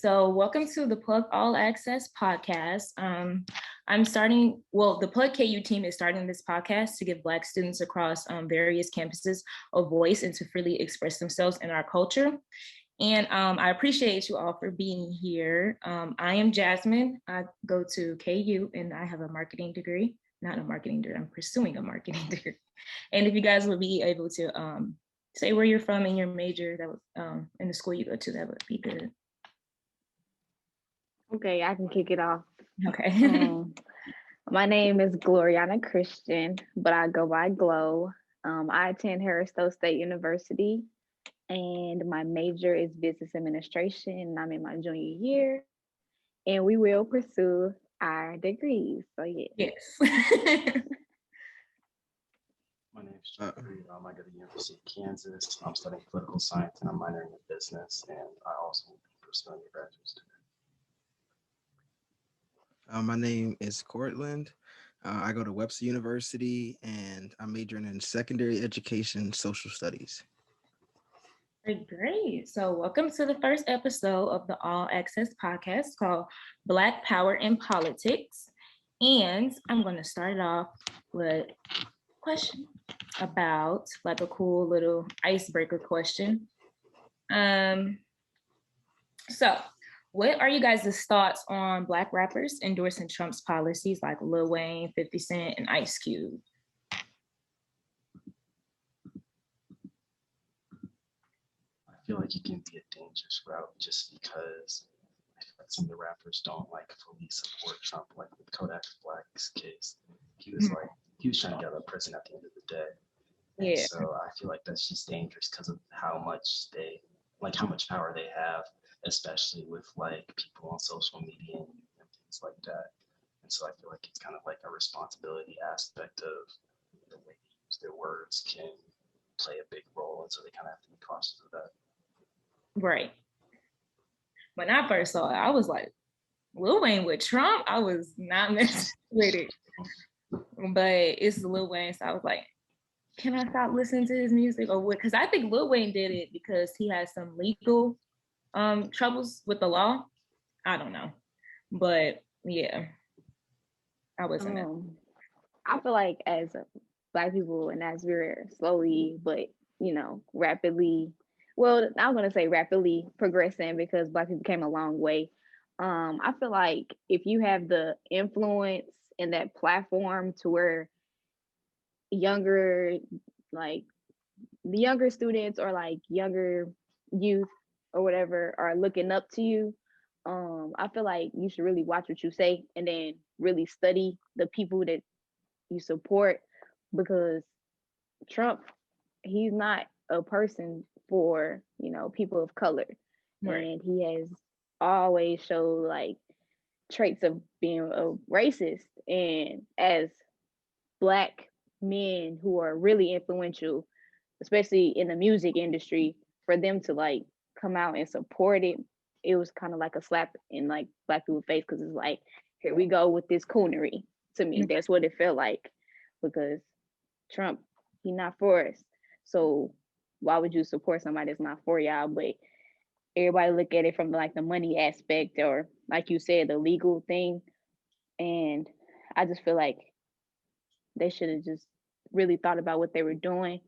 So welcome to the Plug All Access podcast. The Plug KU team is starting this podcast to give Black students across various campuses a voice and to freely express themselves in our culture. And I appreciate you all for being here. I am Jasmine. I go to KU and I have a marketing degree, not a marketing degree, I'm pursuing a marketing degree. And if you guys would be able to say where you're from and your major, that would in the school you go to, that would be good. Okay, I can kick it off. Okay. My name is Gloriana Christian, but I go by Glo. I attend Harris-Stowe State University, and my major is business administration, and I'm in my junior year, and we will pursue our degrees. So yeah. Yes. My name is Geoffry. I go to the University of Kansas. I'm studying political science, and I'm minoring in business, and I also will be pursuing a graduate degree. My name is Courtland. I go to Webster University and I'm majoring in secondary education, social studies. Great. So welcome to the first episode of the All Access podcast called Black Power in Politics. And I'm going to start it off with a question about like a cool little icebreaker question. So what are you guys' thoughts on Black rappers endorsing Trump's policies like Lil Wayne, 50 Cent, and Ice Cube? I feel like it can be a dangerous route just because I feel like some of the rappers don't like fully support Trump, like with Kodak Black's case. He was trying to get out of prison at the end of the day. And so I feel like that's just dangerous because of how much power they have, especially with like people on social media and things like that. And so I feel like it's kind of like a responsibility aspect of the way they use their words can play a big role. And so they kind of have to be cautious of that. Right. When I first saw it, I was like, Lil Wayne with Trump? I was not messing with it. But it's Lil Wayne, so I was like, can I stop listening to his music or what? Because I think Lil Wayne did it because he had some legal troubles with the law. I don't know, but yeah, I wasn't. I feel like as Black people and as we're slowly but rapidly, well, I'm gonna say rapidly progressing because Black people came a long way. I feel like if you have the influence and that platform to where the younger students or like younger youth or whatever are looking up to you, I feel like you should really watch what you say and then really study the people that you support, because Trump, he's not a person for people of color. Right. And he has always showed like traits of being a racist, and as Black men who are really influential, especially in the music industry, for them to like come out and support it, it was kind of like a slap in like Black people's face, because it's like, here we go with this coonery. To me, that's what it felt like, because Trump, he's not for us. So why would you support somebody that's not for y'all? But everybody look at it from like the money aspect, or like you said, the legal thing. And I just feel like they should have just really thought about what they were doing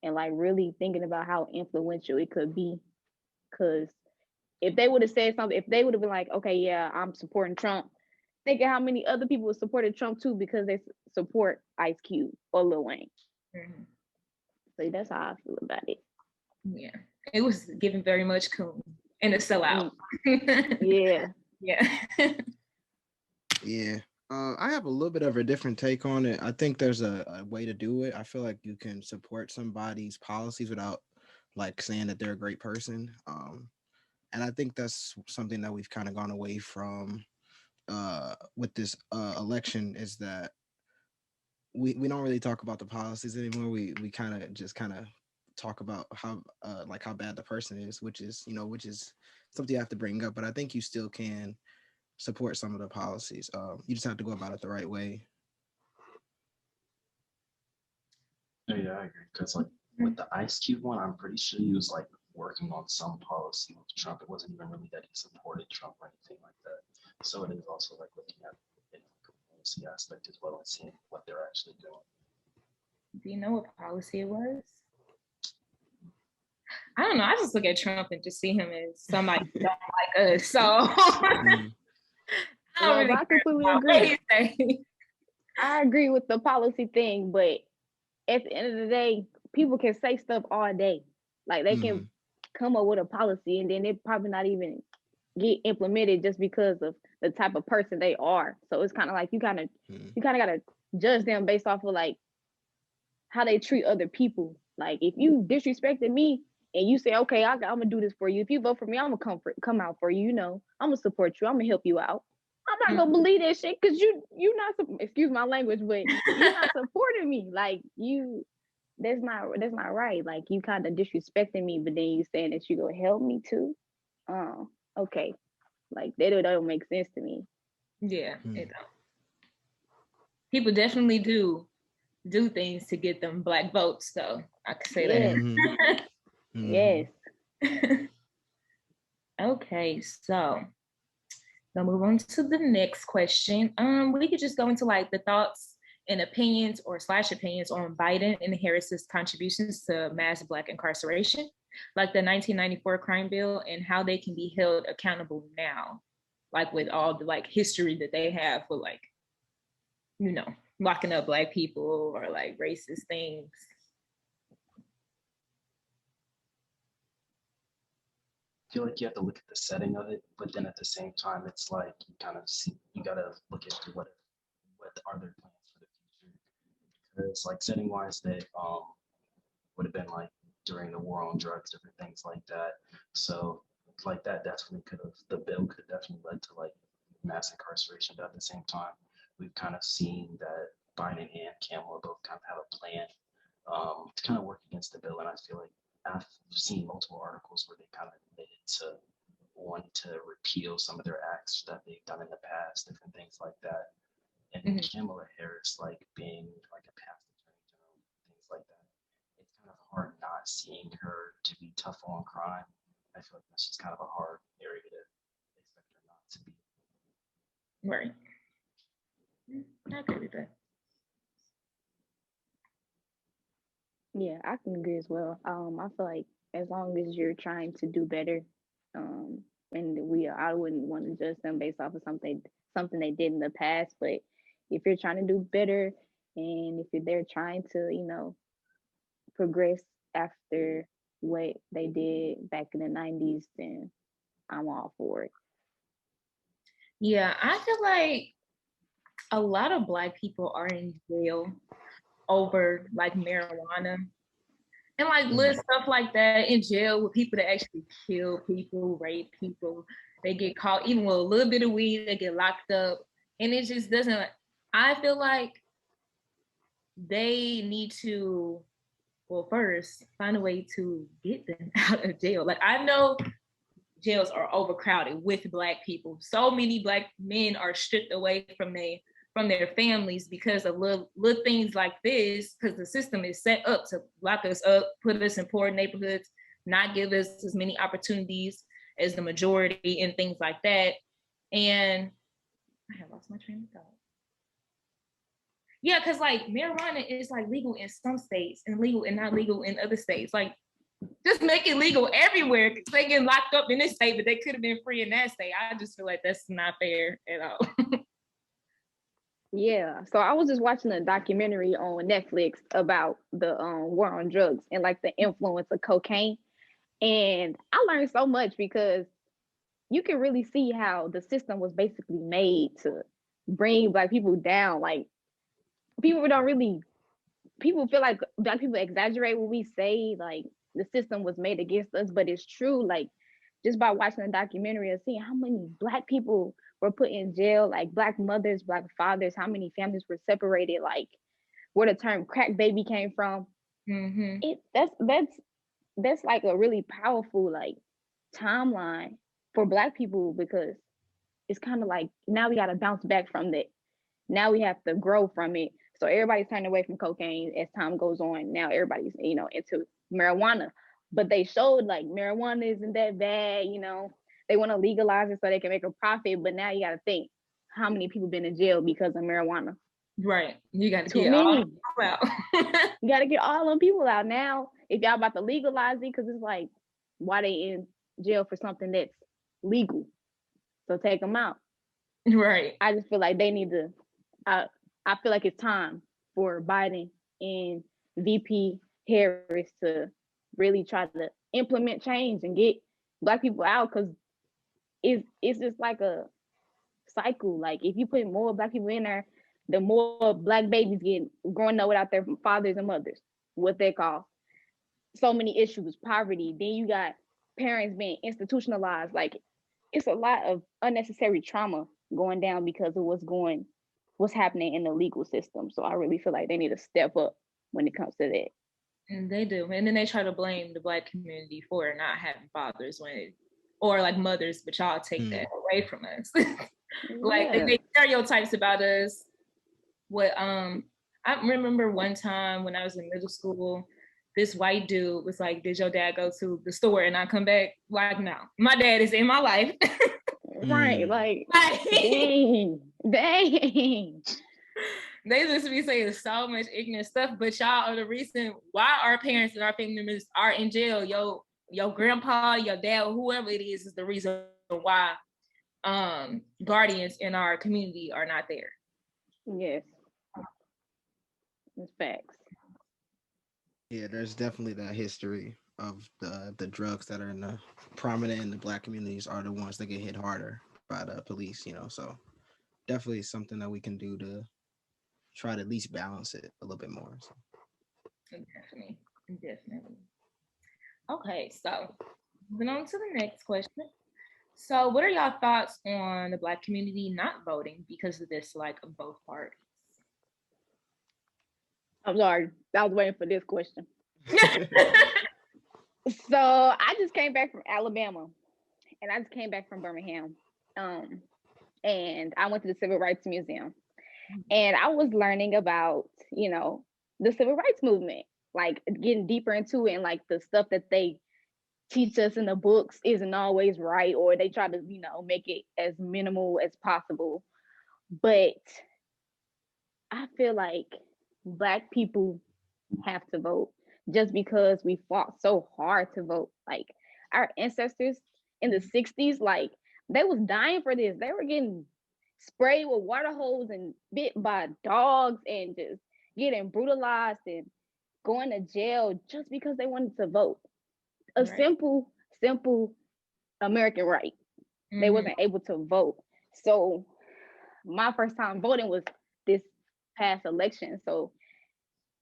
and like really thinking about how influential it could be. Because if they would have said something, if they would have been like, okay, yeah, I'm supporting Trump, think of how many other people supported Trump too because they support Ice Cube or Lil Wayne. Mm-hmm. So that's how I feel about it. Yeah, it was given very much cool and a sellout. Yeah. Yeah. I have a little bit of a different take on it. I think there's a way to do it. I feel like you can support somebody's policies without like saying that they're a great person. And I think that's something that we've kind of gone away from with this election, is that we don't really talk about the policies anymore. We kind of talk about how bad the person is, which is something you have to bring up. But I think you still can support some of the policies. You just have to go about it the right way. Yeah, I agree. Because like with the Ice Cube one, I'm pretty sure he was like working on some policy with Trump. It wasn't even really that he supported Trump or anything like that. So it is also like looking at it from a policy aspect as well and seeing what they're actually doing. Do you know what policy it was? I don't know. I just look at Trump and just see him as somebody who don't like us. So I completely agree. I agree with the policy thing, but at the end of the day, people can say stuff all day. Like they can come up with a policy and then it probably not even get implemented just because of the type of person they are. So it's kind of like you kind of gotta judge them based off of like how they treat other people. Like if you disrespected me and you say, okay, I'm gonna do this for you. If you vote for me, I'm gonna come out for you. You know, I'm gonna support you. I'm gonna help you out. I'm not gonna believe that shit because you not, excuse my language, but you're not supporting me. Like that's not right. Like you kind of disrespecting me, but then you saying that you gonna help me too. Okay, like that don't make sense to me. Yeah, it don't. People definitely do things to get them Black votes, though. I can say that. Yes. Okay, so now move on to the next question. We could just go into like the thoughts and opinions opinions on Biden and Harris's contributions to mass Black incarceration, like the 1994 crime bill, and how they can be held accountable now, like with all the like history that they have for like, you know, locking up Black people or like racist things. I feel like you have to look at the setting of it, but then at the same time, it's like you kind of see, you gotta look at what are their plans for the future. Because like setting wise, they would have been like during the war on drugs, different things like that. So like that definitely could have, the bill could definitely led to like mass incarceration. But at the same time, we've kind of seen that Biden and Kamala both kind of have a plan to kind of work against the bill. And I feel like I've seen multiple articles where they kind of admitted to wanting to repeal some of their acts that they've done in the past, different things like that. And Kamala Harris, like being like a past attorney general, things like that, it's kind of hard not seeing her to be tough on crime. I feel like that's just kind of a hard area to expect her not to be. Right. I agree with that. Yeah, I can agree as well. I feel like as long as you're trying to do better, and I wouldn't want to judge them based off of something they did in the past. But if you're trying to do better, and if they're trying to, you know, progress after what they did back in the 90s, then I'm all for it. Yeah, I feel like a lot of Black people are in jail over like marijuana and like little stuff like that, in jail with people that actually kill people, rape people. They get caught even with a little bit of weed, they get locked up. And it just doesn't, I feel like they need to, well, first find a way to get them out of jail. Like I know jails are overcrowded with Black people. So many Black men are stripped away from their families because of little things like this, because the system is set up to lock us up, put us in poor neighborhoods, not give us as many opportunities as the majority and things like that. And I have lost my train of thought. Yeah, because like marijuana is like legal in some states and legal and not legal in other states. Like just make it legal everywhere. They get locked up in this state, but they could have been free in that state. I just feel like that's not fair at all. Yeah, so I was just watching a documentary on Netflix about the war on drugs and like the influence of cocaine, and I learned so much because you can really see how the system was basically made to bring Black people down. Like people feel like Black people exaggerate what we say, like the system was made against us, but it's true. Like just by watching the documentary and seeing how many Black people were put in jail, like Black mothers, Black fathers, how many families were separated, like where the term crack baby came from. That's like a really powerful like timeline for Black people, because it's kind of like now we got to bounce back from that. Now we have to grow from it. So everybody's turning away from cocaine as time goes on. Now everybody's, you know, into marijuana. but they showed like marijuana isn't that bad, you know. They want to legalize it so they can make a profit, but now you got to think how many people been in jail because of marijuana. Right. You got to Too get all many. out. You got to get all them people out now. If y'all about to legalize it, because it's like, why they in jail for something that's legal? So take them out. Right. I just feel like they need to. I feel like it's time for Biden and VP Harris to really try to implement change and get Black people out, because it's just like a cycle. Like if you put more Black people in there, the more Black babies get growing up without their fathers and mothers, what they call so many issues, poverty. Then you got parents being institutionalized. Like it's a lot of unnecessary trauma going down because of what's happening in the legal system. So I really feel like they need to step up when it comes to that. And they do. And then they try to blame the Black community for not having fathers or like mothers, but y'all take that away from us. Like they make stereotypes about us. I remember one time when I was in middle school, this white dude was like, "Did your dad go to the store and not come back?" Like, no, my dad is in my life. Right, like dang. They just be saying so much ignorant stuff, but y'all are the reason why our parents and our family members are in jail. Your grandpa, your dad, whoever it is the reason why guardians in our community are not there. Yes. It's facts. Yeah, there's definitely that history of the drugs that are prominent in the Black communities are the ones that get hit harder by the police, you know. So definitely something that we can do to try to at least balance it a little bit more. So. Definitely. Okay, so moving on to the next question. So what are y'all thoughts on the Black community not voting because of this, like, of both parties? I'm sorry, I was waiting for this question. So I just came back from Alabama, and I just came back from Birmingham, and I went to the Civil Rights Museum, and I was learning about, you know, the Civil Rights movement, like getting deeper into it, and like the stuff that they teach us in the books isn't always right, or they try to, you know, make it as minimal as possible. But I feel like Black people have to vote just because we fought so hard to vote. Like our ancestors in the 60s, like they was dying for this. They were getting sprayed with water hose and bit by dogs and just getting brutalized and going to jail just because they wanted to vote. A simple American right. They wasn't able to vote. So my first time voting was this past election. So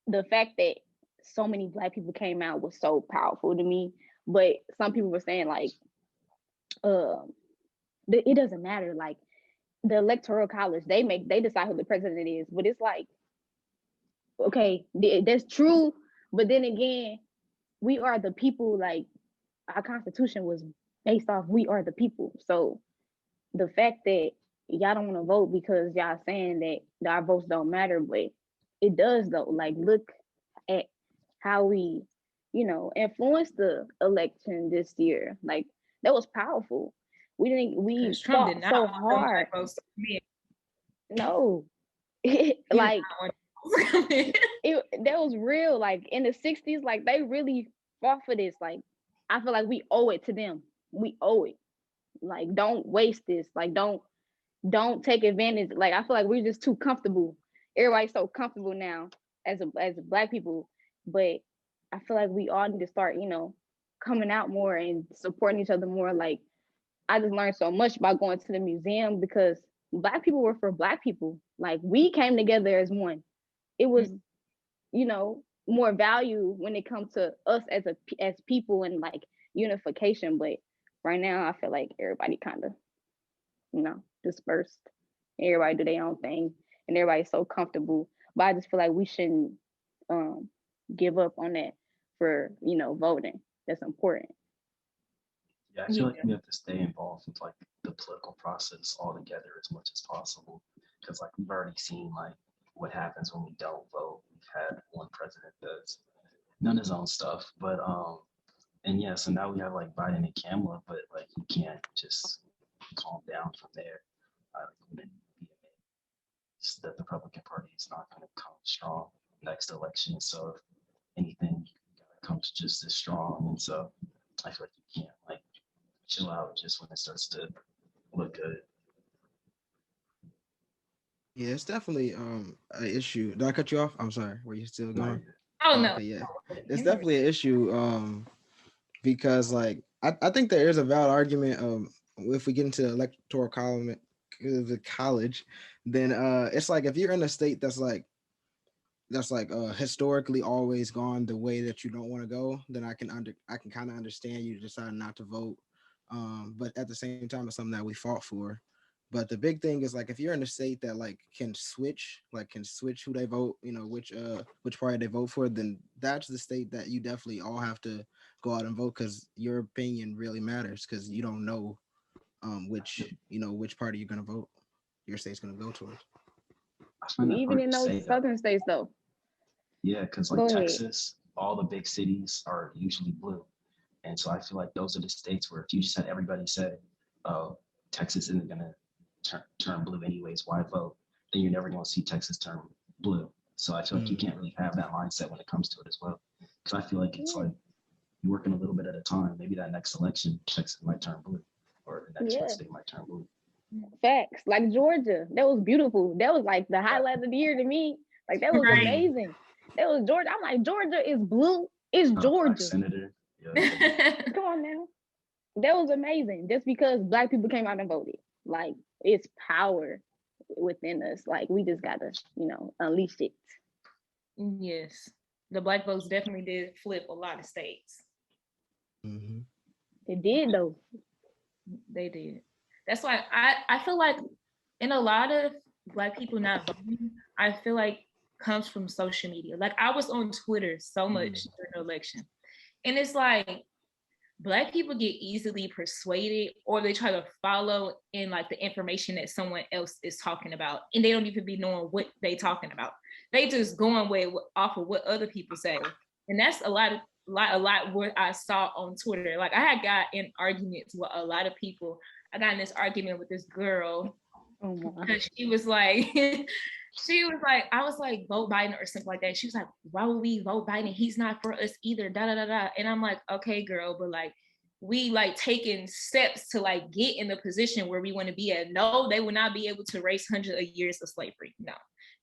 the fact that so many Black people came out was so powerful to me. But some people were saying like, it doesn't matter. Like the electoral college, they decide who the president is. But it's like, okay, that's true. But then again, we are the people. Like our Constitution was based off we are the people. So the fact that y'all don't want to vote because y'all saying that our votes don't matter, but it does though. Like look at how we, you know, influenced the election this year. Like that was powerful. We fought so hard. No. Like that was real. Like in the 60s, like they really fought for this. Like I feel like we owe it to them. We owe it. Like don't waste this. Like don't take advantage. Like I feel like we're just too comfortable. Everybody's so comfortable now as Black people, but I feel like we all need to start, you know, coming out more and supporting each other more. Like I just learned so much by going to the museum because Black people were for Black people. Like we came together as one. It was, you know, more value when it comes to us as people and like unification. But right now, I feel like everybody kind of, you know, dispersed. Everybody do their own thing, and everybody's so comfortable. But I just feel like we shouldn't give up on that for, you know, voting. That's important. Yeah, I feel like we have to stay involved with like the political process altogether as much as possible, because like we've already seen like what happens when we don't vote. We've had one president that's done his own stuff, but And yeah, so now we have like Biden and Kamala, but like you can't just calm down from there. I wouldn't be amazed that the Republican Party is not going to come strong next election. So if anything, you gotta come just as strong. And so I feel like you can't like chill out just when it starts to look good. Yeah, it's definitely an issue. Did I cut you off? I'm sorry. Were you still going? Oh Oh, no. okay, yeah. It's definitely an issue because like I think there is a valid argument if we get into the electoral column the college, then it's like if you're in a state that's like historically always gone the way that you don't want to go, then I can kind of understand you decide not to vote. But at the same time, it's something that we fought for. But the big thing is like if you're in a state that like can switch who they vote, which party they vote for, then that's the state that you definitely all have to go out and vote because your opinion really matters because you don't know which party you're gonna vote, your state's gonna go towards. I find that Even hard in to those say though. southern states, though. Yeah, because like Go ahead. Texas, all the big cities are usually blue. And so I feel like those are the states where if you just had everybody say, oh, Texas isn't going to turn blue anyways, why vote? Then you're never going to see Texas turn blue. So I feel like you can't really have that mindset when it comes to it as well. Because I feel like it's like you're working a little bit at a time. Maybe that next election, Texas might turn blue, or the next Yeah. state might turn blue. Facts. Like Georgia. That was beautiful. That was like the highlight of the year to me. Like that was Right. amazing. That was Georgia. I'm like, Georgia is blue. It's Black Georgia. senator. Yeah. Come on now. That was amazing. Just because black people came out and voted. Like it's power within us. Like we just gotta, unleash it. Yes. The black votes definitely did flip a lot of states. Mm-hmm. It did though. They did. That's why I feel like in a lot of black people not voting, I feel like comes from social media. Like I was on Twitter so much during the election. And it's like black people get easily persuaded or they try to follow in like the information that someone else is talking about. And they don't even be knowing what they talking about. They just going way off of what other people say. And that's a lot what I saw on Twitter. Like I had got in arguments with a lot of people. I got in this argument with this girl because she was like, I was like, vote Biden or something like that. She was like, why would we vote Biden? He's not for us either. Da da da da. And I'm like, okay, girl, but like we like taking steps to like get in the position where we want to be at. No, they will not be able to erase hundreds of years of slavery. No.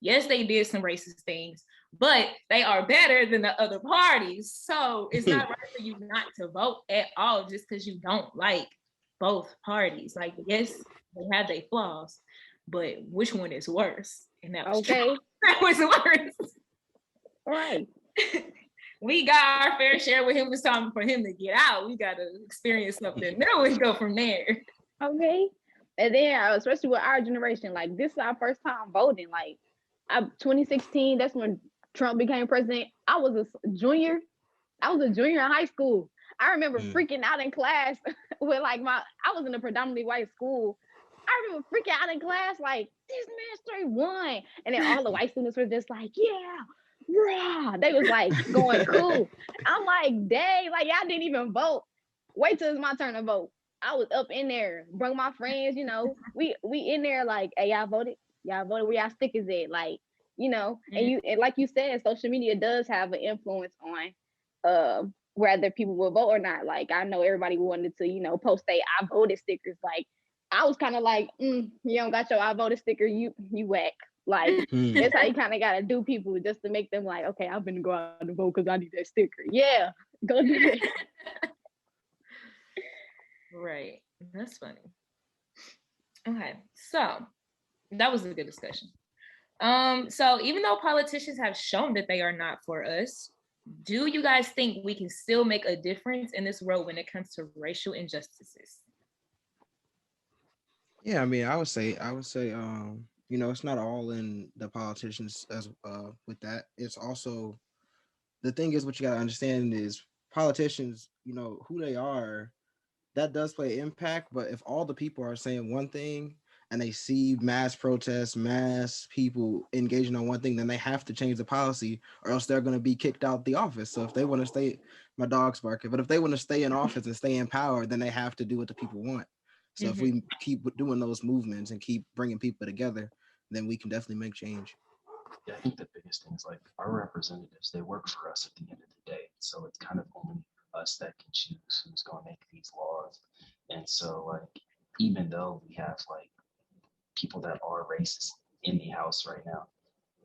Yes, they did some racist things, but they are better than the other parties. So it's not right for you not to vote at all just because you don't like both parties. Like, yes, they have their flaws, but which one is worse? And that was okay. That was worse. Right. We got our fair share with him. It's time for him to get out. We got to experience something. Then we go from there. Okay. And then, especially with our generation, like this is our first time voting. Like, 2016, that's when Trump became president. I was a junior in high school. I remember freaking out in class with like I was in a predominantly white school. I remember freaking out in class like, this man straight won. And then all the white students were just like, yeah, rah. They was like going cool. I'm like, dang, like y'all didn't even vote. Wait till it's my turn to vote. I was up in there, bring my friends, we in there like, hey, y'all voted where y'all stickers at, like, and like you said, social media does have an influence on whether people will vote or not. Like I know everybody wanted to, post their I voted stickers. Like I was kind of like, you don't got your I voted sticker, you whack. Like that's how you kind of gotta do people just to make them like, okay, I'm gonna go out and vote because I need that sticker. Yeah, go do it. Right. That's funny. Okay. So that was a good discussion. So even though politicians have shown that they are not for us, do you guys think we can still make a difference in this world when it comes to racial injustices? Yeah, I mean, I would say, it's not all in the politicians as with that. It's also the thing is what you gotta understand is politicians, who they are, that does play impact. But if all the people are saying one thing and they see mass protests, mass people engaging on one thing, then they have to change the policy or else they're going to be kicked out the office. So if they want to stay, my dog's barking, but if they want to stay in office and stay in power, then they have to do what the people want. So if we keep doing those movements and keep bringing people together, then we can definitely make change. Yeah, I think the biggest thing is like our representatives, they work for us at the end of the day. So it's kind of only us that can choose who's going to make these laws. And so like, even though we have like people that are racist in the House right now,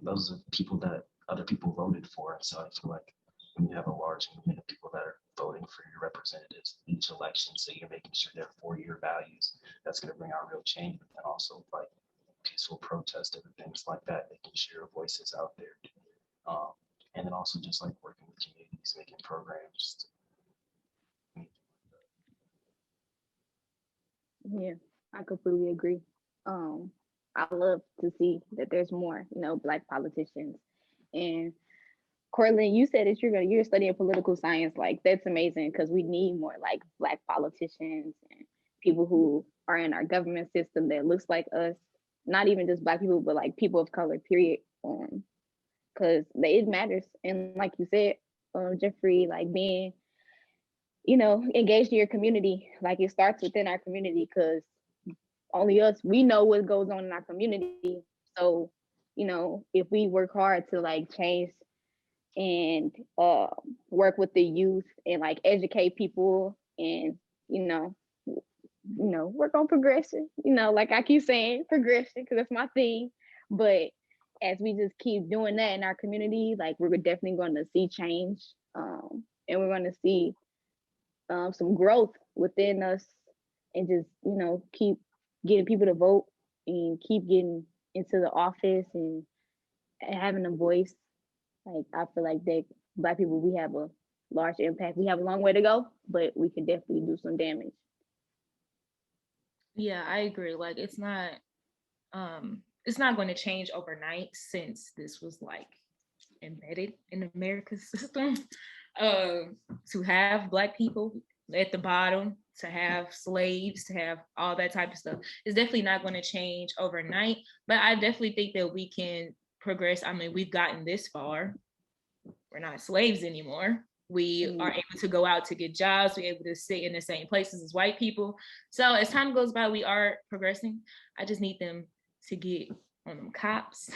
those are people that other people voted for. And so I feel like when you have a large movement of people that are voting for your representatives each election, so you're making sure they're for your values, that's going to bring out real change. But then also like peaceful protest and things like that, making sure your voice is out there. And then also just like working with communities, making programs. Yeah, I completely agree. I love to see that there's more, Black politicians. And Courtland, you said that you're studying political science. Like that's amazing because we need more like Black politicians and people who are in our government system that looks like us. Not even just Black people, but like people of color. Period. Because it matters. And like you said, Geoffrey, like being engaged in your community, like it starts within our community because only us, we know what goes on in our community. So, if we work hard to like change and work with the youth and like educate people and, work on progression, like I keep saying progression because that's my thing. But as we just keep doing that in our community, like we're definitely going to see change, and we're going to see some growth within us and just keep getting people to vote and keep getting into the office and having a voice. Like I feel like that Black people, we have a large impact. We have a long way to go, but we can definitely do some damage. Yeah, I agree. Like it's not going to change overnight since this was like embedded in America's system. To have Black people at the bottom, to have slaves, to have all that type of stuff, it's definitely not going to change overnight. But I definitely think that we can progress. I mean, we've gotten this far. We're not slaves anymore. We are able to go out to get jobs. We're able to sit in the same places as white people. So as time goes by, we are progressing. I just need them to get on them cops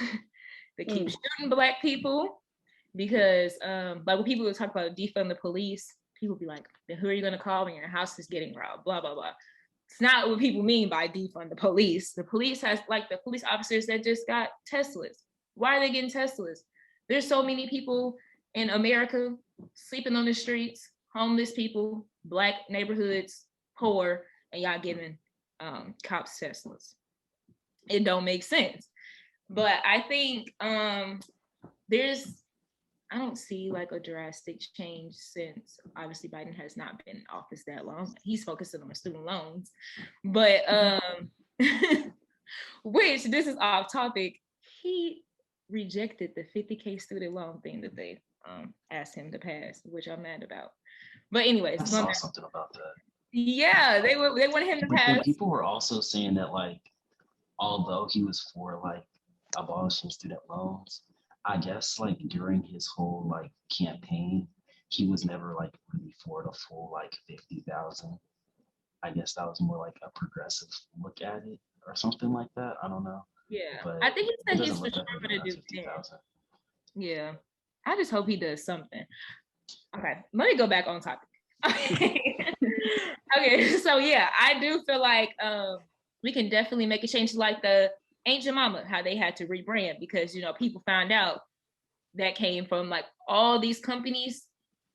that keep shooting Black people. Because like when people would talk about defund the police, people be like, then who are you going to call when your house is getting robbed? Blah, blah, blah. It's not what people mean by defund the police. The police has like the police officers that just got Teslas. Why are they getting Teslas? There's so many people in America sleeping on the streets, homeless people, Black neighborhoods, poor, and y'all giving cops Teslas. It don't make sense. But I think I don't see like a drastic change since obviously Biden has not been in office that long. He's focusing on student loans, but which this is off topic. He rejected the 50K student loan thing that they asked him to pass, which I'm mad about. But anyways, I saw something about that. Yeah, they wanted him to pass. People were also saying that like, although he was for like abolishing student loans, I guess like during his whole like campaign, he was never like really for the full like 50,000. I guess that was more like a progressive look at it or something like that. I don't know. Yeah, but I think he said he's look for like sure it gonna do has 50,000. Yeah, I just hope he does something. Okay, let me go back on topic. Okay, so yeah, I do feel like we can definitely make a change, like the Ancient Mama, how they had to rebrand because people found out that came from like all these companies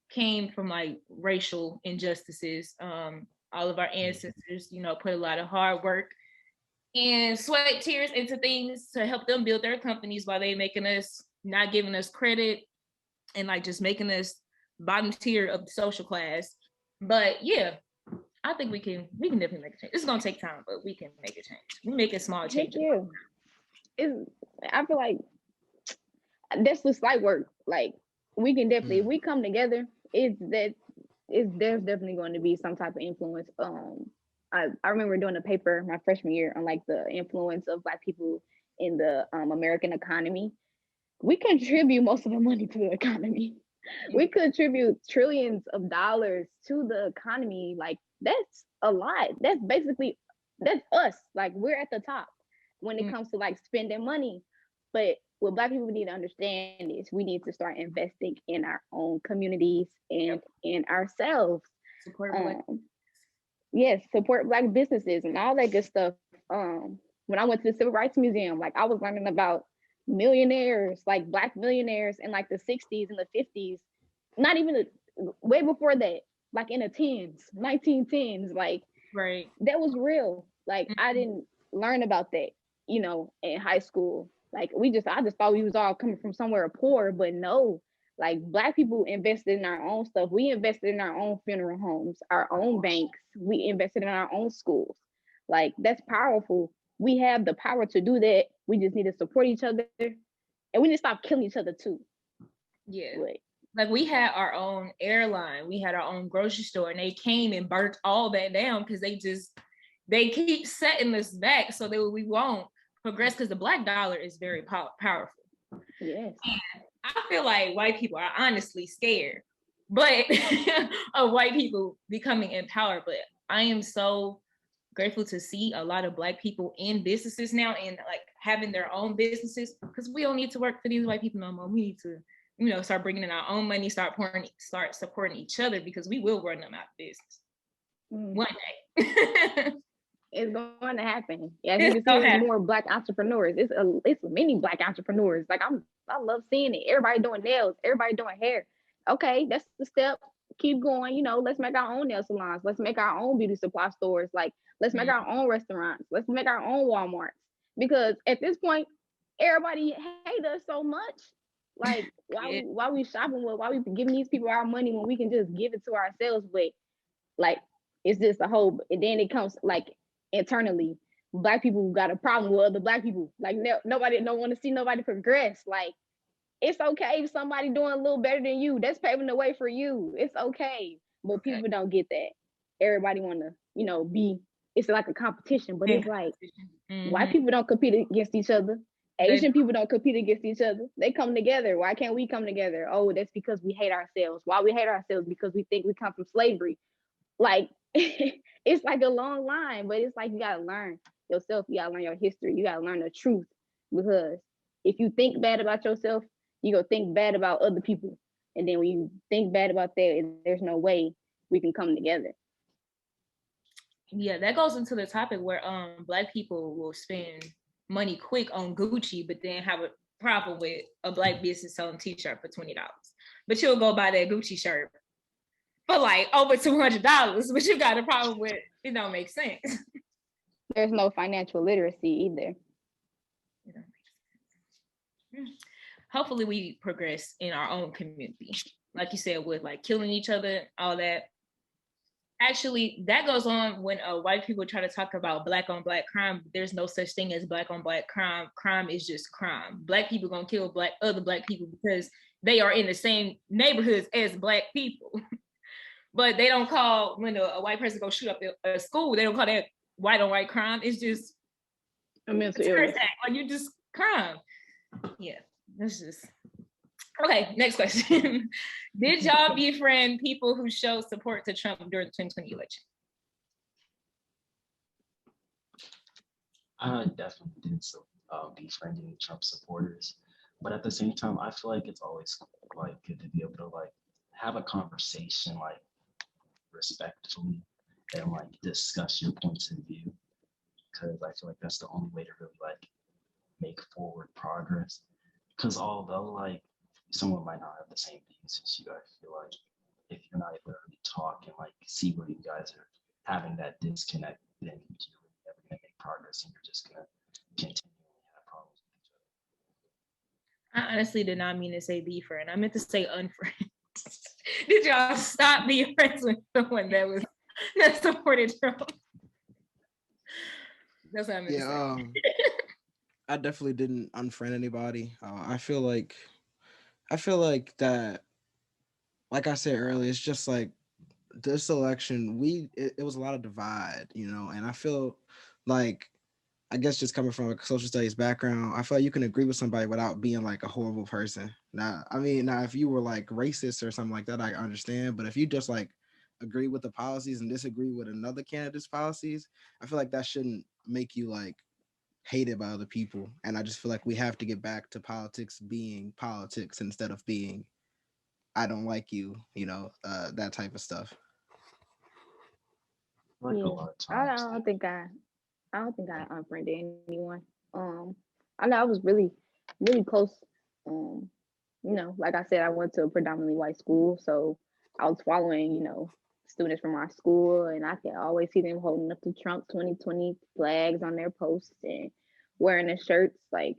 came from like racial injustices. All of our ancestors, put a lot of hard work and sweat, tears into things to help them build their companies while they making us not giving us credit and like just making us bottom tier of the social class. But yeah, I think we can definitely make a change. It's gonna take time, but we can make a change. We make a small change. I feel like that's the slight work. Like we can definitely, if we come together, there's definitely going to be some type of influence. I remember doing a paper my freshman year on like the influence of Black people in the American economy. We contribute most of the money to the economy. We contribute trillions of dollars to the economy. Like that's a lot. That's us. Like we're at the top when it comes to like spending money. But what Black people need to understand is we need to start investing in our own communities and in ourselves. Support Black. Yes, support Black businesses and all that good stuff. When I went to the Civil Rights Museum, like I was learning about millionaires, like Black millionaires in like the 60s and the 50s, not even way before that, like in the 10s, 1910s, like Right. that was real. Like I didn't learn about that, in high school. Like I just thought we was all coming from somewhere poor, but no, like Black people invested in our own stuff. We invested in our own funeral homes, our own banks. We invested in our own schools. Like that's powerful. We have the power to do that. We just need to support each other, and we need to stop killing each other too. Yeah. Like we had our own airline, we had our own grocery store, and they came and burnt all that down because they keep setting us back so that we won't progress because the Black dollar is very powerful. Yes. And I feel like white people are honestly scared, but of white people becoming empowered. But I am so grateful to see a lot of Black people in businesses now and like having their own businesses because we don't need to work for these white people no more. We need to, start bringing in our own money, start supporting each other because we will run them out of business one day. It's going to happen. Yeah, you can see more Black entrepreneurs. It's many Black entrepreneurs. Like I love seeing it. Everybody doing nails, everybody doing hair. Okay, that's the step. Keep going. Let's make our own nail salons. Let's make our own beauty supply stores. Like let's make our own restaurants. Let's make our own Walmarts. Because at this point, everybody hate us so much. Like why we shopping with? Why we giving these people our money when we can just give it to ourselves? But like it's just a whole. And then it comes like internally. Black people got a problem with other Black people. Like nobody don't want to see nobody progress. Like it's okay if somebody doing a little better than you. That's paving the way for you. It's okay. But people don't get that. Everybody want to, be. It's like a competition, but it's like white people don't compete against each other. Asian people don't compete against each other. They come together. Why can't we come together? Oh, that's because we hate ourselves. Why we hate ourselves? Because we think we come from slavery. Like it's like a long line, but it's like you gotta learn yourself. You gotta learn your history. You gotta learn the truth. Because if you think bad about yourself, you go think bad about other people. And then when you think bad about that, there's no way we can come together. Yeah, that goes into the topic where Black people will spend money quick on Gucci, but then have a problem with a Black business selling t-shirt for $20. But you'll go buy that Gucci shirt for like over $200, but you got a problem with it. Don't make sense. There's no financial literacy either. Hopefully we progress in our own community, like you said, with like killing each other, all that. Actually, that goes on when white people try to talk about Black on Black crime. There's no such thing as Black on Black crime. Crime is just crime. Black people gonna kill other Black people because they are in the same neighborhoods as Black people. But they don't call when a white person go shoot up a school. They don't call that white on white crime. It's just a mental illness. Like you just crime. Yeah, that's just okay. Next question: did y'all befriend people who showed support to Trump during the 2020 election? I definitely did befriending Trump supporters, but at the same time, I feel like it's always like good to be able to like have a conversation like respectfully and like discuss your points of view, because I feel like that's the only way to really like make forward progress. Because although like someone might not have the same views as you, I feel like if you're not able to really talk and like see where you guys are having that disconnect, then you're never gonna make progress and you're just gonna continually have problems with each other. I honestly did not mean to say befriend. I meant to say unfriend. Did y'all stop being friends with someone that supported Trump? That's what I meant to say. I definitely didn't unfriend anybody. I feel like that, like I said earlier, it's just like this election, it was a lot of divide, and I feel like, I guess just coming from a social studies background, I feel like you can agree with somebody without being like a horrible person. Now, I mean, now if you were like racist or something like that, I understand. But if you just like agree with the policies and disagree with another candidate's policies, I feel like that shouldn't make you like hated by other people. And I just feel like we have to get back to politics being politics instead of being I don't like you, that type of stuff. Like a Yeah, lot of I times. I don't think I unfriended anyone. I know I was really close. Um, like I said, I went to a predominantly white school, so I was following, students from our school, and I could always see them holding up the Trump 2020 flags on their posts and wearing the shirts. Like,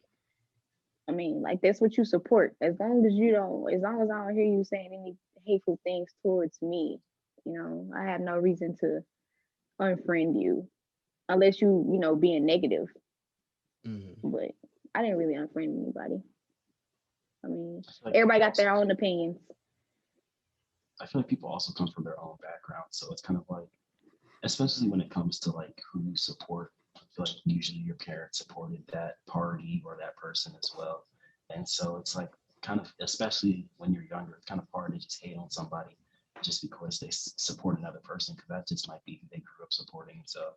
I mean, like that's what you support. As long as I don't hear you saying any hateful things towards me, I have no reason to unfriend you unless being negative. Mm-hmm. But I didn't really unfriend anybody. I mean, I feel like everybody people got their also, own opinions. I feel like people also come from their own background, so it's kind of like, especially when it comes to like who you support. I feel like usually your parents supported that party or that person as well, and so it's like kind of, especially when you're younger, it's kind of hard to just hate on somebody just because they support another person, because that just might be who they grew up supporting. So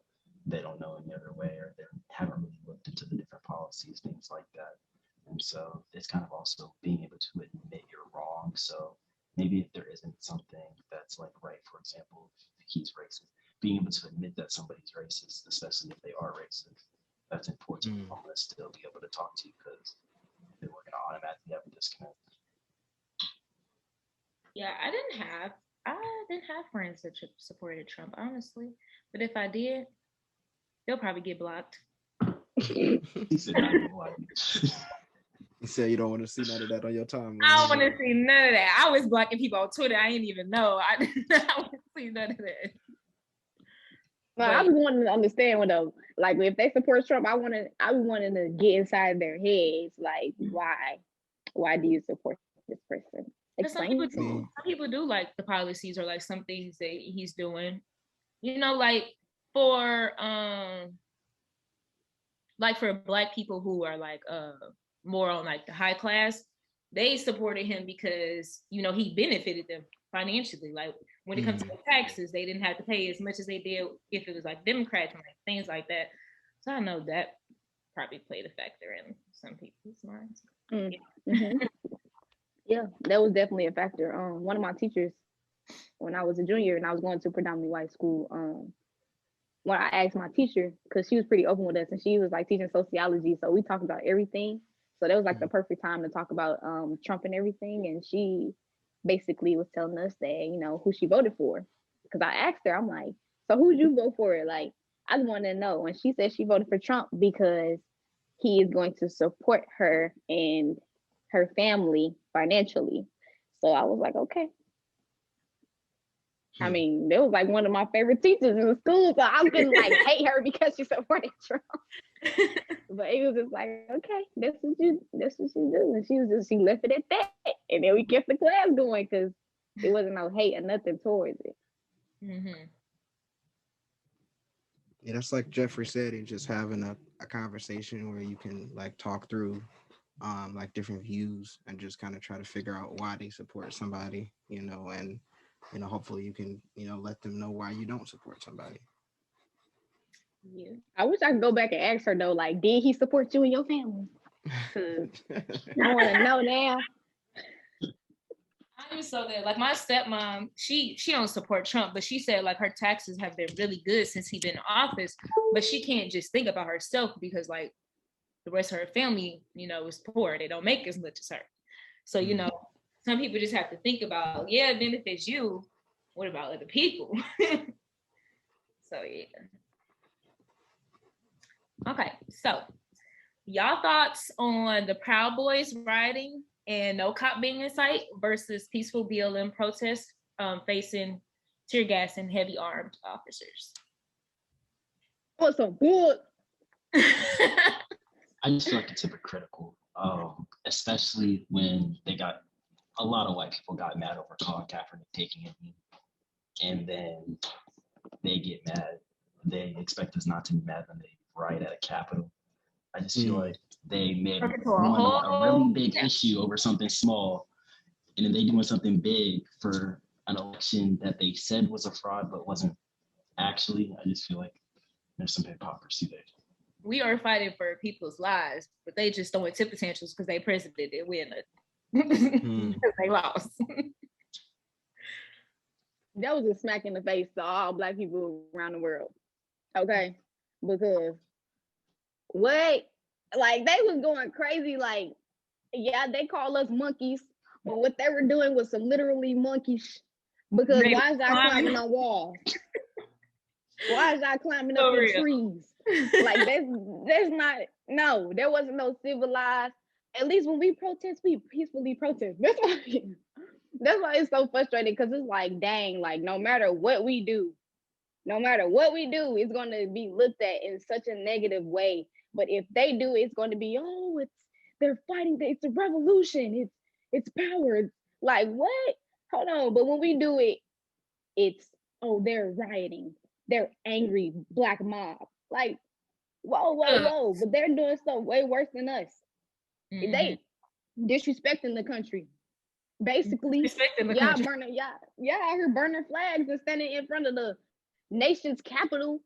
they don't know any other way, or they haven't really looked into the different policies, things like that. And so it's kind of also being able to admit you're wrong. So maybe if there isn't something that's like right, for example, if he's racist, being able to admit that somebody's racist, especially if they are racist, that's important. Mm. I'm gonna still be able to talk to you, because then we're gonna automatically have a disconnect. Yeah, I didn't have friends that supported Trump, honestly. But if I did, they'll probably get blocked. He said not even like You said you don't want to see none of that on your timeline. I don't want to see none of that. I was blocking people on Twitter. I didn't even know. I didn't want to see none of that. But I was wanting to understand what like if they support Trump, I was wanting to get inside their heads, like why do you support this person? Explain to me. Some people do like the policies or like some things that he's doing. Like for Black people who are like more on like the high class, they supported him because he benefited them financially. Like when it comes to the taxes, they didn't have to pay as much as they did if it was like Democrats and like things like that. So I know that probably played a factor in some people's minds. Mm-hmm. Yeah, that was definitely a factor. One of my teachers, when I was a junior and I was going to a predominantly white school, when I asked my teacher, because she was pretty open with us and she was like teaching sociology, so we talked about everything. So that was like the perfect time to talk about Trump and everything. And she basically was telling us that, who she voted for. Because I asked her, I'm like, so who'd you vote for? Like, I wanted to know. And she said she voted for Trump because he is going to support her and her family financially. So I was like, okay. I mean, that was like one of my favorite teachers in the school, so I couldn't like hate her because she supported Trump. But it was just like, okay, that's what you do. And she left it at that. And then we kept the class going because it wasn't no hate or nothing towards it. Mm-hmm. Yeah, that's like Geoffrey said, and just having a conversation where you can like talk through like different views and just kind of try to figure out why they support somebody, and hopefully you can, let them know why you don't support somebody. Yeah. I wish I could go back and ask her though, like, did he support you and your family? I want to know now. I was so that like my stepmom, she don't support Trump, but she said like her taxes have been really good since he's been in office, but she can't just think about herself because like the rest of her family, is poor. They don't make as much as her. So, some people just have to think about, yeah, it benefits you. What about other people? So, yeah. Okay, so y'all thoughts on the Proud Boys rioting and no cop being in sight versus peaceful BLM protests facing tear gas and heavy armed officers? What's so good? I just feel like it's hypocritical, especially when a lot of white people got mad over Colin Kaepernick taking a knee. and then they get mad. They expect us not to be mad when they riot at a Capitol. I just feel like they made a really big issue over something small, and then they doing something big for an election that they said was a fraud but wasn't actually. I just feel like there's some hypocrisy there. We are fighting for people's lives, but they just throwing temper tantrums because they president didn't win it. Because they lost. That was a smack in the face to all Black people around the world. Okay? Because what? Like, they was going crazy. Like, yeah, they call us monkeys, but what they were doing was some literally monkeys. Because why is y'all climbing on walls? Why is y'all climbing up in trees? Like, there's not, no, there wasn't no civilized. At least when we protest, we peacefully protest. That's why it's so frustrating, because it's like, dang, like, no matter what we do, it's going to be looked at in such a negative way. But if they do, it's going to be, oh, they're fighting, it's a revolution, it's power. It's like, what? Hold on. But when we do it, it's, oh, they're rioting, they're angry Black mob. Like, whoa. But they're doing stuff way worse than us. They disrespecting the country. Basically, y'all out here burning flags and standing in front of the nation's capital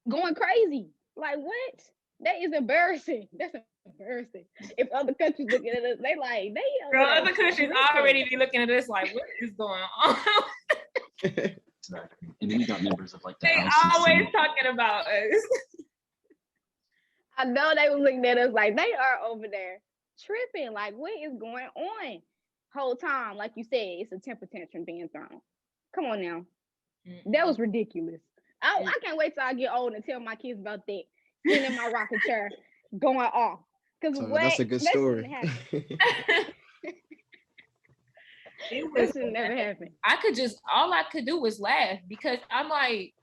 going crazy. Like, what? That is embarrassing. That's embarrassing. If other countries looking at us, Girl, other countries already be looking at us like, what is going on? Exactly. And then we got members of like the they House always talking about us. I know they was looking at us like they are over there tripping. Like, what is going on? Whole time, like you said, it's a temper tantrum being thrown. Come on now. That was ridiculous. I can't wait till I get old and tell my kids about that. Sitting in my rocking chair, going off. Because that's a good story. This should never happen. All I could do was laugh, because I'm like,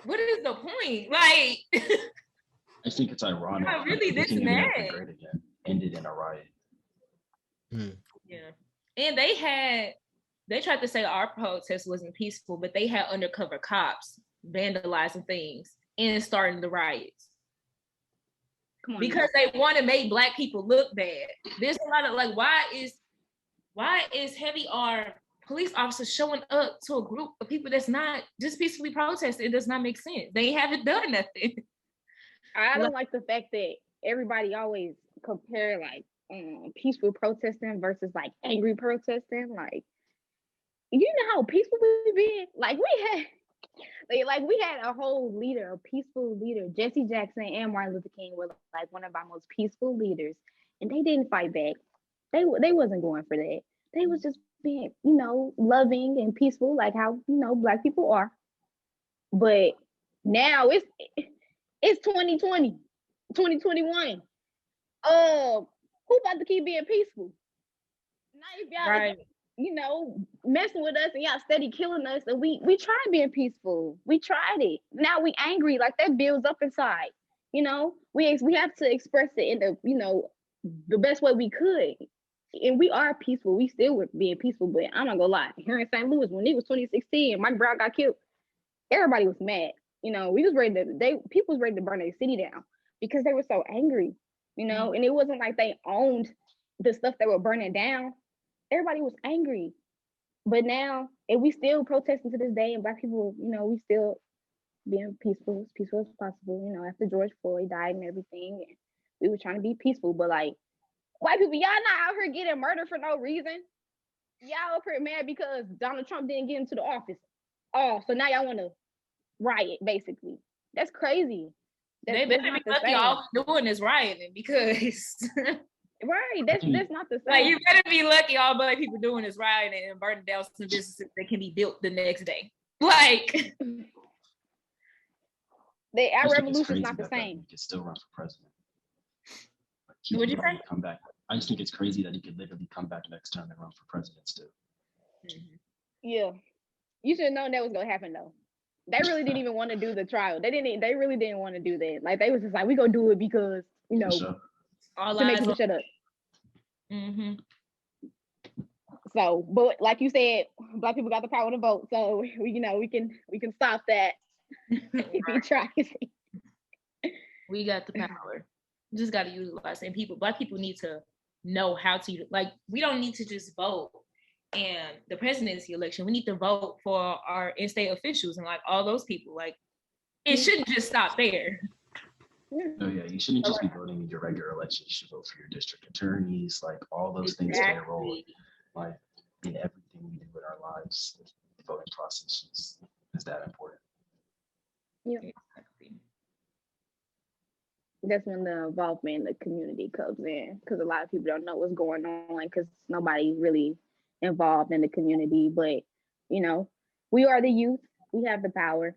what is the point? Like, I think it's ironic. I'm really this mad. Great again ended in a riot. Yeah, and they tried to say our protest wasn't peaceful, but they had undercover cops vandalizing things and starting the riots because they want to make Black people look bad. There's a lot of like, why is heavy R police officers showing up to a group of people that's not just peacefully protesting? It does not make sense. They haven't done nothing. I don't like the fact that everybody always compare like peaceful protesting versus like angry protesting. Like, you know how peaceful we've been? Like, we had a whole leader, a peaceful leader. Jesse Jackson and Martin Luther King were like one of our most peaceful leaders, and they didn't fight back. They wasn't going for that. They was just being, loving and peaceful, like how Black people are. But now it's 2020, 2021. Who about to keep being peaceful? Now if y'all, right, messing with us and y'all steady killing us, and we tried being peaceful. We tried it. Now we angry, like that builds up inside. We have to express it in the best way we could. And we are peaceful. We still were being peaceful, but I'm not gonna lie. Here in St. Louis, when it was 2016 and Mike Brown got killed, everybody was mad. People was ready to burn their city down because they were so angry. And it wasn't like they owned the stuff they were burning down. Everybody was angry. But now, and we still protesting to this day, and Black people, we still being peaceful, as peaceful as possible, after George Floyd died and everything. And we were trying to be peaceful, but like, white people, y'all not out here getting murdered for no reason. Y'all up here mad because Donald Trump didn't get into the office. Oh, so now y'all want to riot, basically. That's crazy. They better be lucky all we're doing is rioting, because right, that's not the same. Like, you better be lucky all Black people doing is rioting and burning down some businesses that can be built the next day. Like, our revolution's not the same. He could still run for president. Would you say? Come back. I just think it's crazy that he could literally come back next term and run for president still. Yeah, you should have known that was gonna happen though. They really didn't even want to do the trial. They really didn't want to do that. Like, they was just like, we gonna do it because to make people shut up. So, but like you said, Black people got the power to vote. So we can stop that if you try. We got the power. We just got to utilize it. And Black people need to know how to, like, we don't need to just vote and the presidency election. We need to vote for our in-state officials and like all those people. Like, it shouldn't just stop there. Oh yeah, you shouldn't just be voting in your regular election. You should vote for your district attorneys, like all those things play a role, like in everything we do in our lives. The voting process is that important. Yeah. That's when the involvement in the community comes in, because a lot of people don't know what's going on because nobody really involved in the community. But we are the youth. We have the power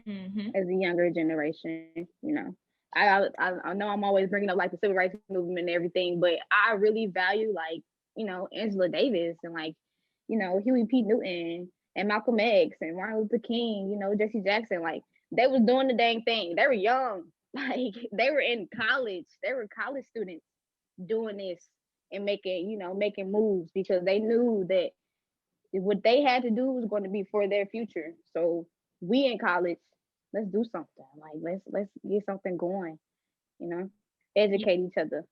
as a younger generation. I know I'm always bringing up like the civil rights movement and everything, but I really value like Angela Davis and like Huey P. Newton and Malcolm X and Martin Luther King. Jesse Jackson. Like they was doing the dang thing. They were young. Like they were in college. They were college students doing this and making moves because they knew that what they had to do was going to be for their future. So we in college, let's do something. Like let's get something going. Educate each other.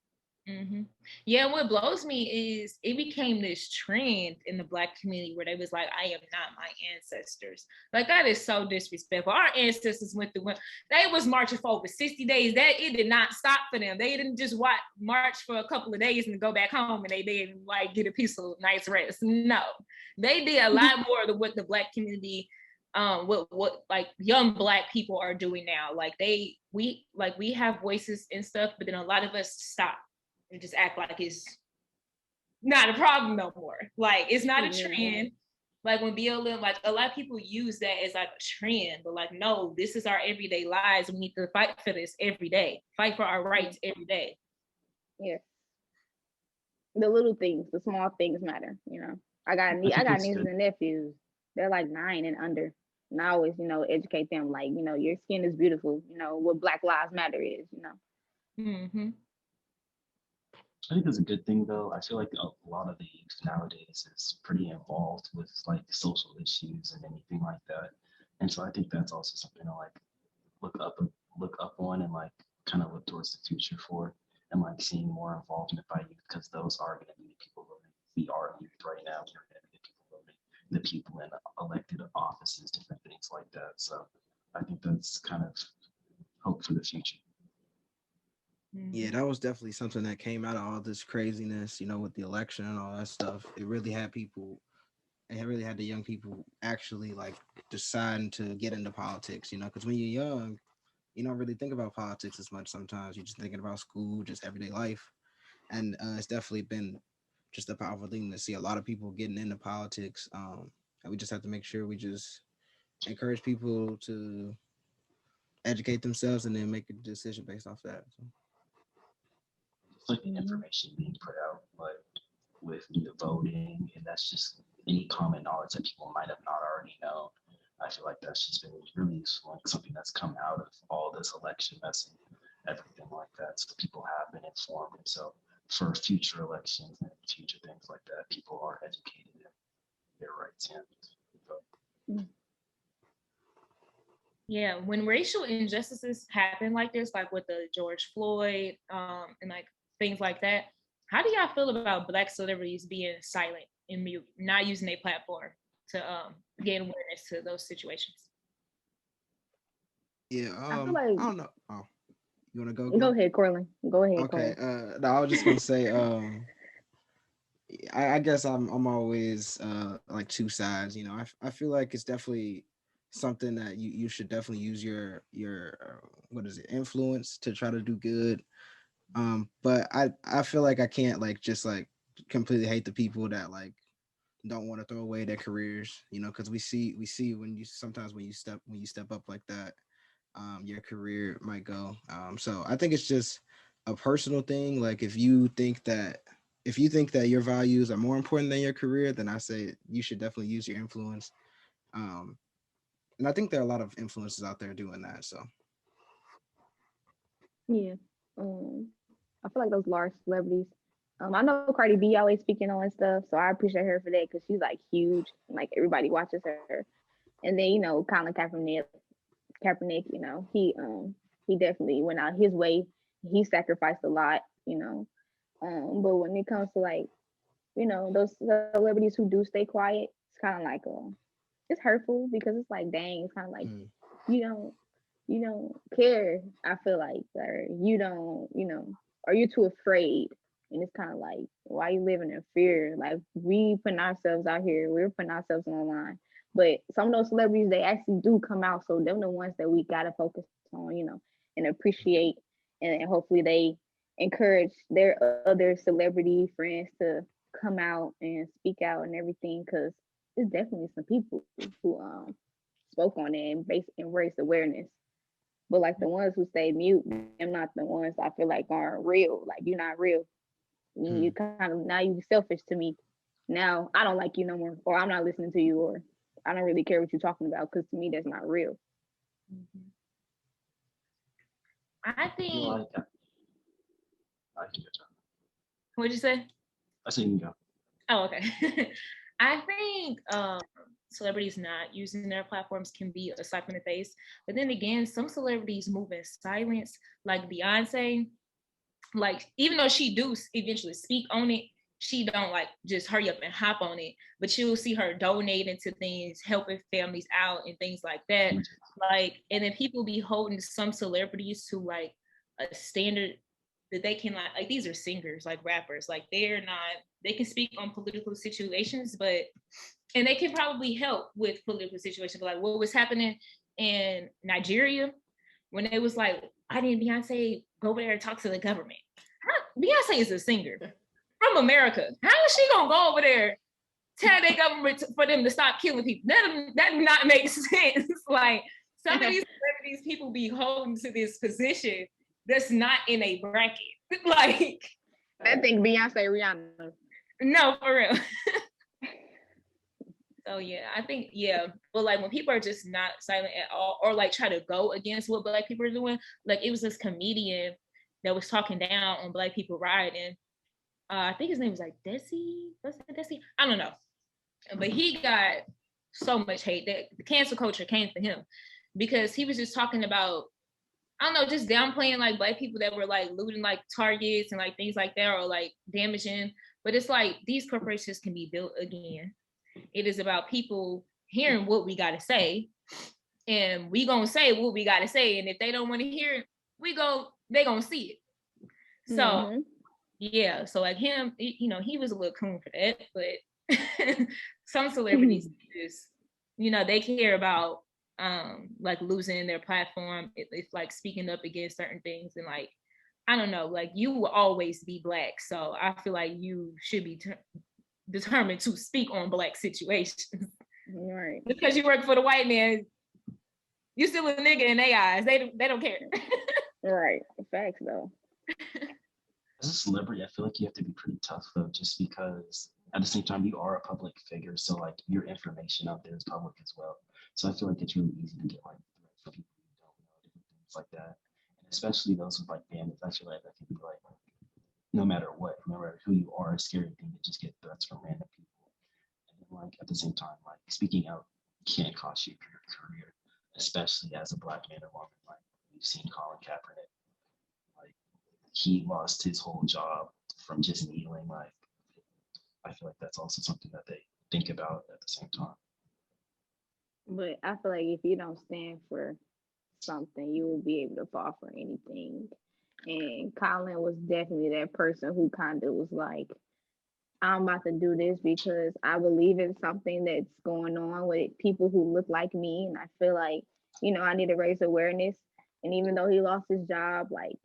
Yeah, what blows me is it became this trend in the Black community where they was like, I am not my ancestors. Like, that is so disrespectful. Our ancestors went through, they was marching for over 60 days. That it did not stop for them. They didn't just march for a couple of days and go back home and they didn't like get a peaceful night's rest. No, they did a lot more than what the Black community what like young Black people are doing now. Like we have voices and stuff, but then a lot of us stop and just act like it's not a problem no more. Like it's not a trend. Like when BLM, like a lot of people use that as like a trend, but like no, this is our everyday lives. We need to fight for this every day. Fight for our rights every day. Yeah. The little things, the small things matter. I got nieces and nephews. They're like 9 and under. And I always, educate them like, your skin is beautiful. What Black Lives Matter is. I think it's a good thing though. I feel like a lot of the youth nowadays is pretty involved with like social issues and anything like that. And so I think that's also something to like look up on and like kind of look towards the future for, and like seeing more involvement by youth, because those are going to be the people voting. We are youth right now. We're going to be the people voting, the people in elected offices, different things like that. So I think that's kind of hope for the future. Yeah, that was definitely something that came out of all this craziness, with the election and all that stuff. It really had the young people actually like deciding to get into politics, because when you're young, you don't really think about politics as much sometimes. You're just thinking about school, just everyday life. And it's definitely been just a powerful thing to see a lot of people getting into politics. And we just have to make sure we just encourage people to educate themselves and then make a decision based off that. So. It's like the information being put out, but with the voting, and that's just any common knowledge that people might have not already known. I feel like that's just been really useful, like something that's come out of all this election mess and everything like that. So people have been informed, and so for future elections and future things like that, people are educated in their rights and vote. Yeah, when racial injustices happen like this, like with the George Floyd and like things like that, how do y'all feel about Black celebrities being silent and mute, not using their platform to gain awareness to those situations? Yeah, I feel like, I don't know. Oh, you want to go? Go ahead, Courtland. Go ahead. Okay. No, I was just gonna say. I guess I'm always like two sides. I feel like it's definitely something that you should definitely use your what is it, influence to try to do good. But I feel like I can't like just like completely hate the people that like don't want to throw away their careers, because we see when you step up like that, your career might go. So I think it's just a personal thing. Like if you think that your values are more important than your career, then I say you should definitely use your influence. And I think there are a lot of influencers out there doing that. So yeah, I feel like those large celebrities, I know Cardi B always speaking on stuff, so I appreciate her for that because she's like huge, like everybody watches her. And then Colin Kaepernick, he definitely went out his way. He sacrificed a lot, But when it comes to like, those celebrities who do stay quiet, it's kind of like it's hurtful because it's like, dang, it's kind of like you don't care. I feel like, or you don't, or you're too afraid. And it's kind of like, why are you living in fear? Like, we putting ourselves out here, we're putting ourselves on the line. But some of those celebrities, they actually do come out. So they're the ones that we gotta focus on, and appreciate. And hopefully they encourage their other celebrity friends to come out and speak out and everything. Cause there's definitely some people who spoke on it and raised awareness. But like the ones who stay mute, they're not the ones I feel like aren't real. Like, you're not real. You kind of, now you selfish to me. Now I don't like you no more, or I'm not listening to you, or I don't really care what you're talking about, because to me that's not real. I think. I can go. What'd you say? I say you can go. Oh, okay. I think celebrities not using their platforms can be a slap in the face. But then again, some celebrities move in silence, like Beyonce. Like, even though she do eventually speak on it, she don't like just hurry up and hop on it. But you'll see her donating to things, helping families out and things like that. Like, and then people be holding some celebrities to like a standard that they can like these are singers, like rappers, like they can speak on political situations, but and they can probably help with political situations. But like what was happening in Nigeria when it was like, why didn't Beyonce go over there and talk to the government? Beyonce is a singer from America. How is she gonna go over there, tell their government for them to stop killing people? That do not make sense. Like, some of these celebrities, people be holding to this position that's not in a bracket. Like, I think Beyonce, Rihanna. No, for real. So yeah, I think, yeah. But like when people are just not silent at all, or like try to go against what Black people are doing, like it was this comedian that was talking down on Black people rioting. I think his name was like Desi. Was it Desi? I don't know. But he got so much hate that the cancel culture came for him because he was just talking about, I don't know, just downplaying like Black people that were like looting like Targets and like things like that, or like damaging. But it's like these corporations can be built again. It is about people hearing what we got to say, and we gonna say what we got to say. And if they don't want to hear it, they gonna see it. So yeah, so like him, he was a little coon for that. But some celebrities just, they care about like losing their platform, if like speaking up against certain things, and like, I don't know, like you will always be Black, so I feel like you should be determined to speak on Black situations. Right. Because you work for the white man, you still a nigga in their eyes. They don't care. Right. Facts though. As a celebrity, I feel like you have to be pretty tough though, just because at the same time you are a public figure, so like your information out there is public as well. So I feel like it's really easy to get like threats from people you don't know, different things like that. And especially those with like families, I feel like that can be like no matter what, no matter who you are, a scary thing to just get threats from random people. And then like at the same time, like speaking out can cost you your career, especially as a Black man or woman. Like we've seen Colin Kaepernick, like he lost his whole job from just kneeling. Like I feel like that's also something that they think about at the same time. But I feel like if you don't stand for something, you will be able to fall for anything. And Colin was definitely that person who kind of was like, I'm about to do this because I believe in something that's going on with people who look like me. And I feel like, I need to raise awareness. And even though he lost his job, like,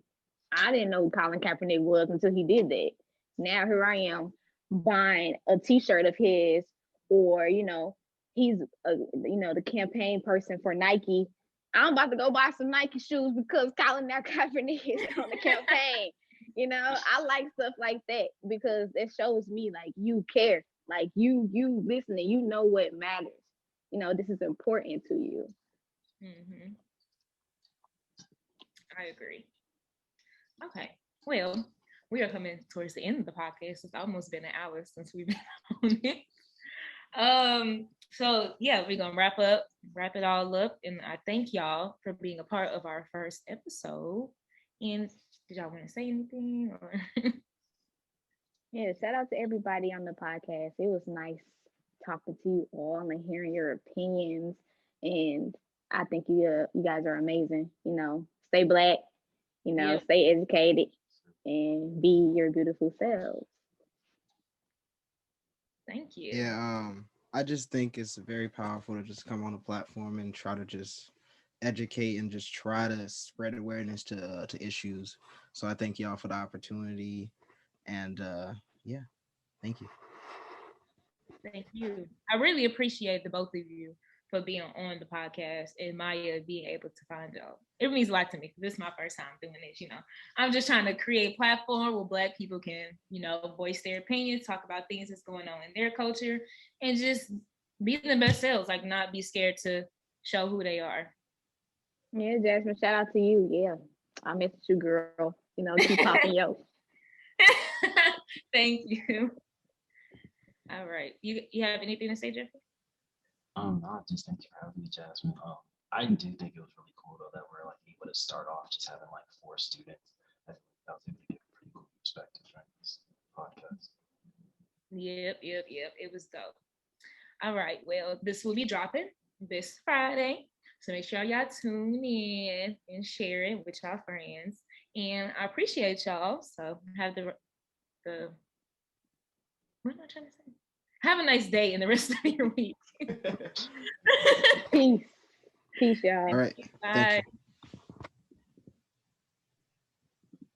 I didn't know who Colin Kaepernick was until he did that. Now here I am buying a t-shirt of his, or, he's, the campaign person for Nike. I'm about to go buy some Nike shoes because Colin Kaepernick is on the campaign. I like stuff like that because it shows me like you care, like you listening, what matters. This is important to you. I agree. Okay, well, we are coming towards the end of the podcast. It's almost been an hour since we've been on it. So yeah, we're gonna wrap it all up, and I thank y'all for being a part of our first episode. And did y'all want to say anything? Or Yeah, shout out to everybody on the podcast. It was nice talking to you all and hearing your opinions. And I think you guys are amazing. Stay black, Yeah. stay educated and be your beautiful selves. Thank you. Yeah, I just think it's very powerful to just come on a platform and try to just educate and just try to spread awareness to issues. So I thank y'all for the opportunity, and yeah, thank you. Thank you. I really appreciate the both of you for being on the podcast and Maya being able to find y'all. It means a lot to me. This is my first time doing this. I'm just trying to create a platform where Black people can, voice their opinions, talk about things that's going on in their culture, and just be the best selves, like not be scared to show who they are. Yeah, Jasmine, shout out to you. Yeah, I missed you, girl. Keep popping yo. Thank you. All right. You have anything to say, Geoffrey? No, just thank you for having me, Jasmine. I do think it was really cool though that we're like able to start off just having like 4 students. I think that was able to get a pretty cool perspective from this podcast. Yep. It was dope. All right. Well, this will be dropping this Friday. So make sure y'all tune in and share it with y'all friends. And I appreciate y'all. So have the what am I trying to say? Have a nice day in the rest of your week. Peace. Peace, y'all. All right. Bye. Thank you.